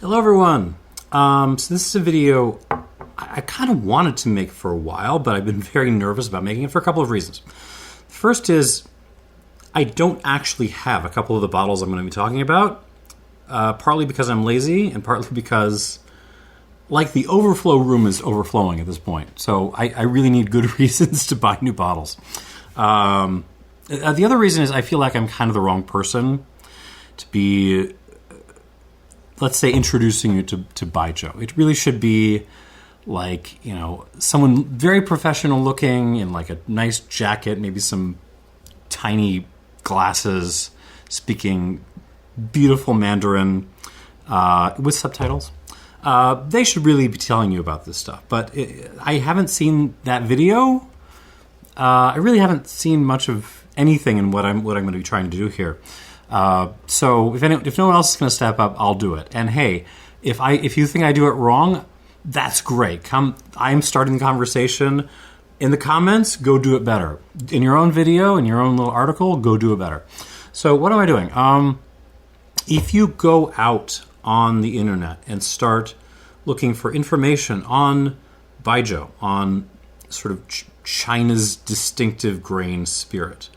Hello everyone. So this is a video I kind of wanted to make for a while, but I've been very nervous about making it for a couple of reasons. First is I don't actually have a couple of the bottles I'm going to be talking about, partly because I'm lazy and partly because like the overflow room is overflowing at this point. So I really need good reasons to buy new bottles. The other reason is I feel like I'm kind of the wrong person to be, let's say, introducing you to Baijiu. It really should be like, you know, someone very professional looking in like a nice jacket, maybe some tiny glasses, speaking beautiful Mandarin with subtitles. They should really be telling you about this stuff. But I haven't seen that video. I really haven't seen much of anything in what I'm going to be trying to do here. So if no one else is going to step up, I'll do it. And hey, if you think I do it wrong, that's great. I'm starting the conversation in the comments. Go do it better in your own video, in your own little article. Go do it better. So what am I doing? If you go out on the internet and start looking for information on Baijiu, on sort of China's distinctive grain spirit,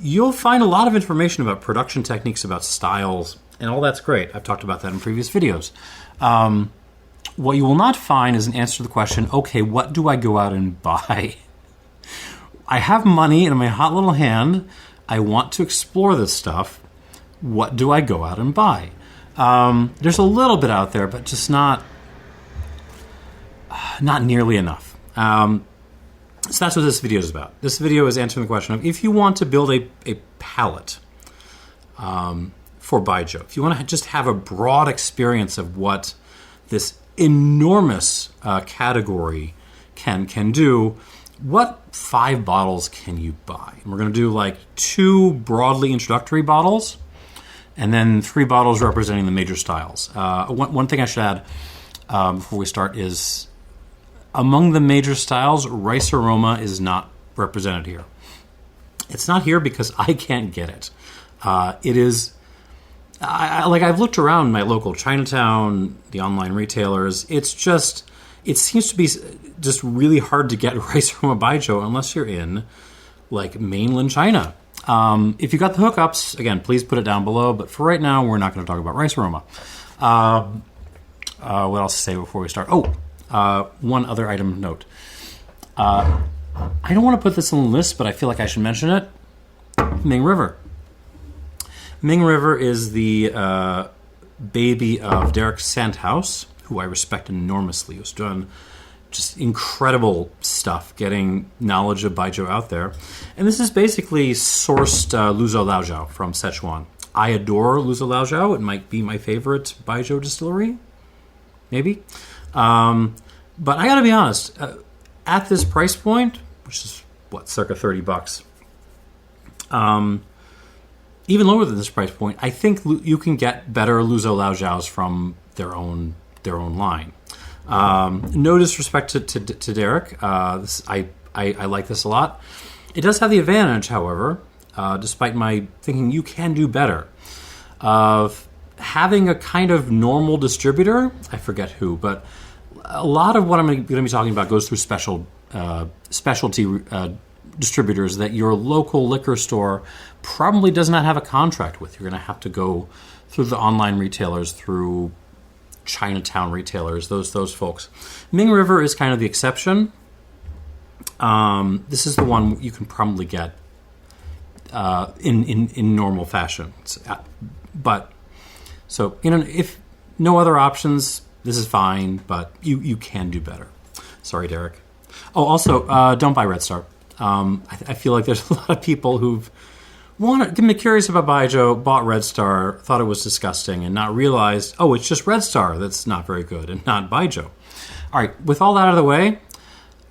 you'll find a lot of information about production techniques, about styles, and all that's great. I've talked about that in previous videos. What you will not find is an answer to the question, okay, what do I go out and buy? I have money in my hot little hand. I want to explore this stuff. What do I go out and buy? There's a little bit out there, but just not nearly enough. So that's what this video is about. This video is answering the question of if you want to build a palette for Baijiu, if you want to just have a broad experience of what this enormous category can do, what 5 bottles can you buy? And we're going to do like 2 broadly introductory bottles and then 3 bottles representing the major styles. One thing I should add before we start is among the major styles, rice aroma is not represented here. It's not here because I can't get it. It is, I've looked around my local Chinatown, the online retailers. It seems to be just really hard to get rice aroma Baijiu unless you're in like mainland China. If you got the hookups, again, please put it down below. But for right now, we're not going to talk about rice aroma. What else to say before we start? One other item of note. I don't want to put this on the list, but I feel like I should mention it. Ming River. Ming River is the baby of Derek Sandhouse, who I respect enormously, who's done just incredible stuff getting knowledge of Baijiu out there. And this is basically sourced Luzhou Laojiao from Sichuan. I adore Luzhou Laojiao. It might be my favorite Baijiu distillery. Maybe. But I gotta be honest, at this price point, which is circa $30, even lower than this price point, I think you can get better Luzhou Laojiaos from their own line. No disrespect to Derek, I like this a lot. It does have the advantage, however, despite my thinking you can do better, of having a kind of normal distributor. I forget who, but a lot of what I'm going to be talking about goes through specialty distributors that your local liquor store probably does not have a contract with. You're going to have to go through the online retailers, through Chinatown retailers, those folks. Ming River is kind of the exception. This is the one you can probably get in normal fashion. But so, if no other options, this is fine, but you can do better. Sorry, Derek. Oh, also, don't buy Red Star. I feel like there's a lot of people who've been curious about Baijiu, bought Red Star, thought it was disgusting, and not realized, oh, it's just Red Star that's not very good and not Baijiu. All right, with all that out of the way,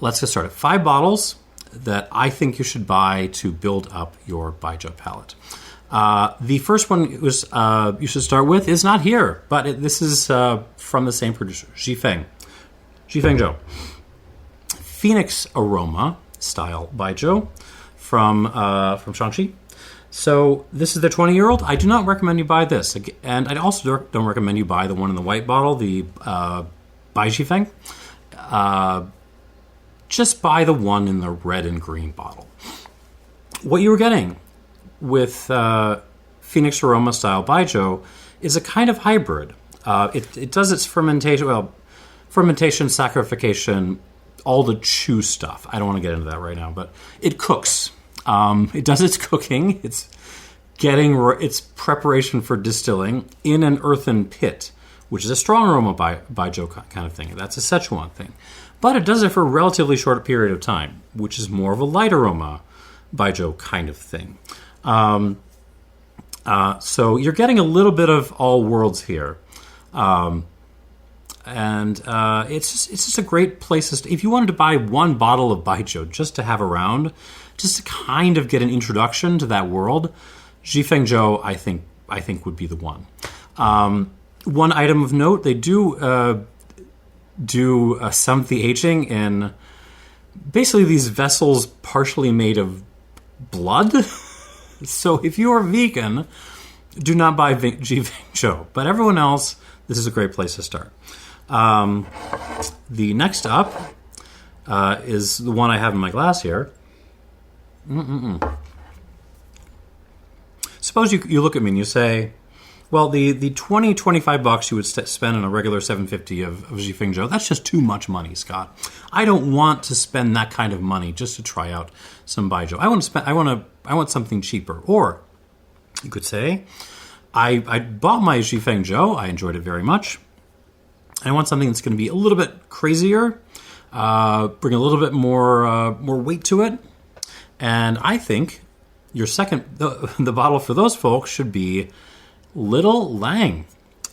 let's get started. 5 bottles that I think you should buy to build up your Baijiu palette. The first one you should start with is not here, but this is from the same producer, Zhifeng Zhou. Phoenix Aroma style Baijiu from Shaanxi. So this is the 20-year-old. I do not recommend you buy this. And I also don't recommend you buy the one in the white bottle, the Baijiu. Just buy the one in the red and green bottle. What you were getting with Phoenix Aroma style Baijiu is a kind of hybrid. It does its fermentation, saccharification, all the chew stuff. I don't want to get into that right now, but it cooks. It does its cooking. It's getting its preparation for distilling in an earthen pit, which is a strong aroma Baijiu kind of thing. That's a Sichuan thing. But it does it for a relatively short period of time, which is more of a light aroma Baijiu kind of thing. So you're getting a little bit of all worlds here. It's just a great place to if you wanted to buy one bottle of Baijiu just to have around, just to kind of get an introduction to that world, Zhifengzhou I think would be the one. One item of note: they do some of the aging in basically these vessels partially made of blood. So if you are vegan, do not buy Zhifengzhou. But everyone else, this is a great place to start. The next up is the one I have in my glass here. Suppose you look at me and you say, well, the $25 you would spend on a regular $7.50 of Zhifengzhou, that's just too much money, Scott. I don't want to spend that kind of money just to try out some Baijiu. I want something cheaper. Or you could say, I bought my Zhifengzhou. I enjoyed it very much. I want something that's going to be a little bit crazier, bring a little bit more weight to it. And I think your the bottle for those folks should be Little Lang.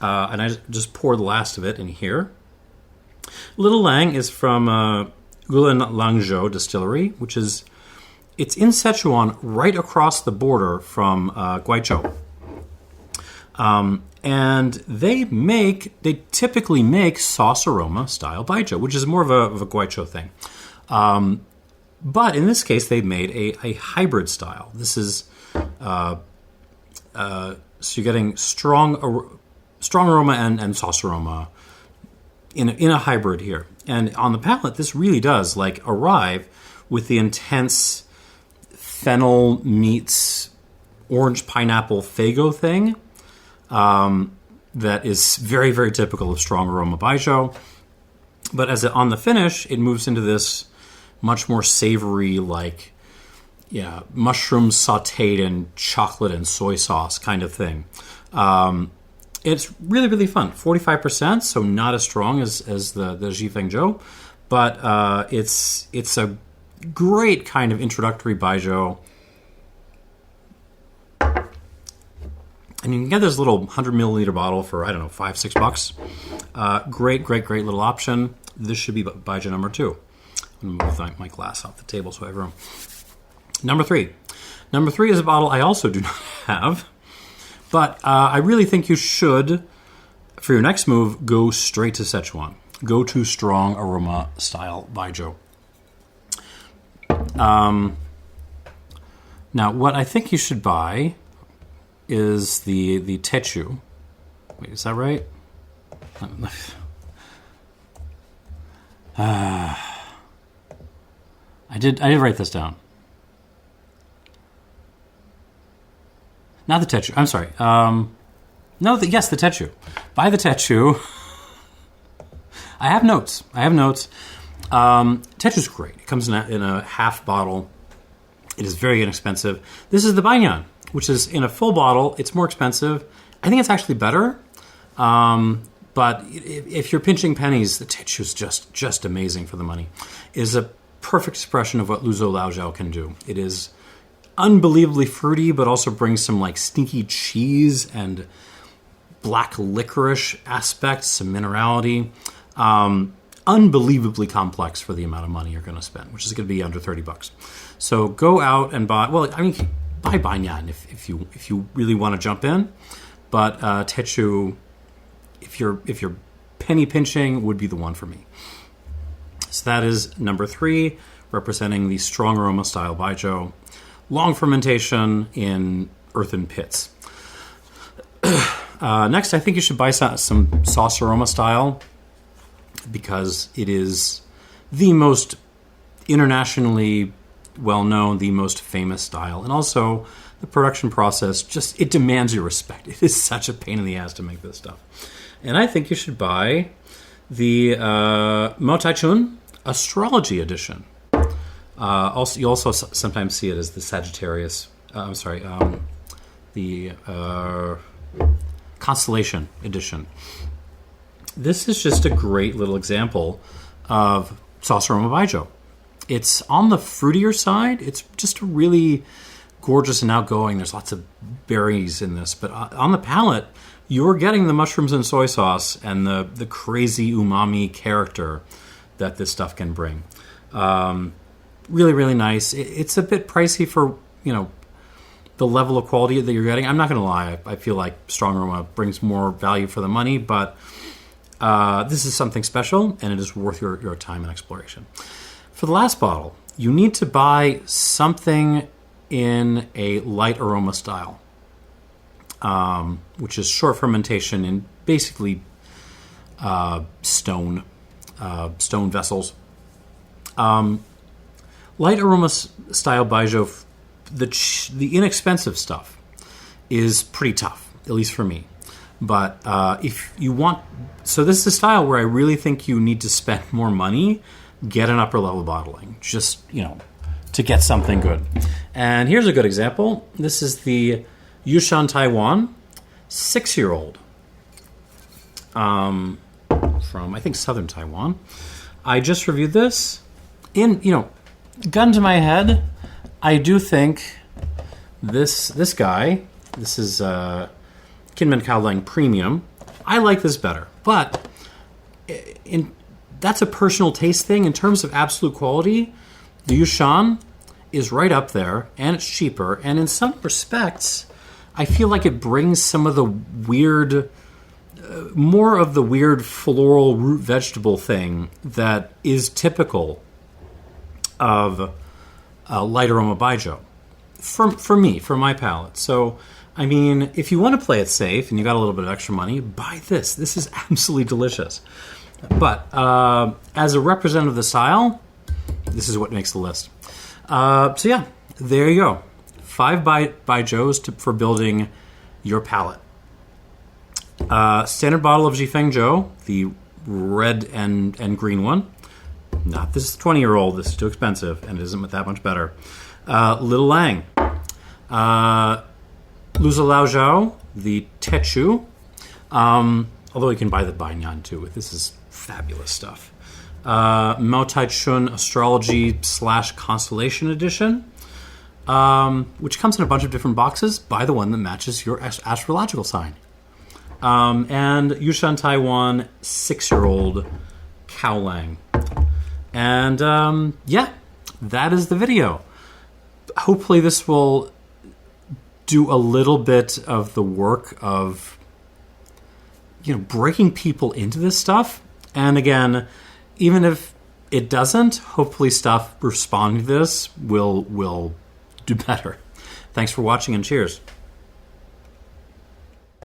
And I just poured the last of it in here. Little Lang is from Guilanlangzhou Distillery, it's in Sichuan, right across the border from Guizhou. And they typically make sauce aroma style Baijiu, which is more of a Guizhou thing. But in this case, they made a hybrid style. This is so you're getting strong aroma and sauce aroma in a hybrid here. And on the palate, this really does arrive with the intense fennel meets orange pineapple fago thing. That is very, very typical of strong aroma Baijiu. But on the finish, it moves into this much more savory, mushrooms sauteed in chocolate and soy sauce kind of thing. It's really, really fun. 45%, so not as strong as the Zhifengzhou, but it's a great kind of introductory Baijiu. And you can get this little 100 milliliter bottle for, I don't know, $5-6. Great little option. This should be Baijiu number 2. I'm going to move my glass off the table so I have room. Number 3. Number 3 is a bottle I also do not have. But I really think you should, for your next move, go straight to Sichuan. Go to strong aroma style Baijiu. Now, what I think you should buy is the Techu. Wait, is that right? I did write this down. Not the Techu. I'm sorry. Yes, the Techu. Buy the Techu. I have notes. Techu's great. It comes in a half bottle. It is very inexpensive. This is the Banyan, which is in a full bottle. It's more expensive. I think it's actually better. But if you're pinching pennies, the Techu is just amazing for the money. It is a perfect expression of what Luzhou Laojiao can do. It is unbelievably fruity, but also brings some stinky cheese and black licorice aspects, some minerality. Unbelievably complex for the amount of money you're going to spend, which is going to be under $30. So go out and buy. Well, I mean, buy Banyan if you really want to jump in, but Techu, if you're penny pinching, would be the one for me. So that is number 3, representing the strong aroma style Baijiu. long fermentation in earthen pits. Next, I think you should buy some sauce aroma style, because it is the most internationally well-known, the most famous style. And also, the production process, it demands your respect. It is such a pain in the ass to make this stuff. And I think you should buy the Mao Tai Chun Astrology Edition. You also sometimes see it as the Sagittarius, the Constellation Edition. This is just a great little example of sauce aroma baijiu. It's on the fruitier side. It's just really gorgeous and outgoing. There's lots of berries in this, but on the palate, you're getting the mushrooms and soy sauce and the crazy umami character that this stuff can bring. Really, really nice. It's a bit pricey for, the level of quality that you're getting. I'm not going to lie. I feel like strong aroma brings more value for the money, but this is something special, and it is worth your time and exploration. For the last bottle, you need to buy something in a light aroma style, which is short fermentation in basically stone vessels. Light aroma style baijiu, the inexpensive stuff is pretty tough, at least for me. But if you want, so this is a style where I really think you need to spend more money, get an upper level bottling, just, to get something good. And here's a good example. This is the Yushan Taiwan 6-year-old from, I think, southern Taiwan. I just reviewed this. Gun to my head, I do think this guy, this is Kinmen Kaolang Premium. I like this better, but that's a personal taste thing. In terms of absolute quality, the Yushan is right up there, and it's cheaper, and in some respects, I feel like it brings some of the weird, more of the weird floral root vegetable thing that is typical of light aroma baijiu for me, for my palate. So, I mean, if you want to play it safe and you got a little bit of extra money, buy this. This is absolutely delicious. But as a representative of the style, this is what makes the list. So yeah, there you go. 5 baijius for building your palate. Standard bottle of Jifeng Zhou, the red and green one. Not this 20-year-old. This is too expensive, and it isn't that much better. Little Lang. Luza Lao Zhao, the Techu. Although you can buy the Banyan too. This is fabulous stuff. Mao Tai Chun Astrology / Constellation Edition, which comes in a bunch of different boxes. Buy the one that matches your astrological sign. And Yushan Taiwan 6-year-old Kaolang. And yeah, that is the video. Hopefully this will do a little bit of the work of breaking people into this stuff. And again, even if it doesn't, hopefully stuff responding to this will do better. Thanks for watching, and cheers.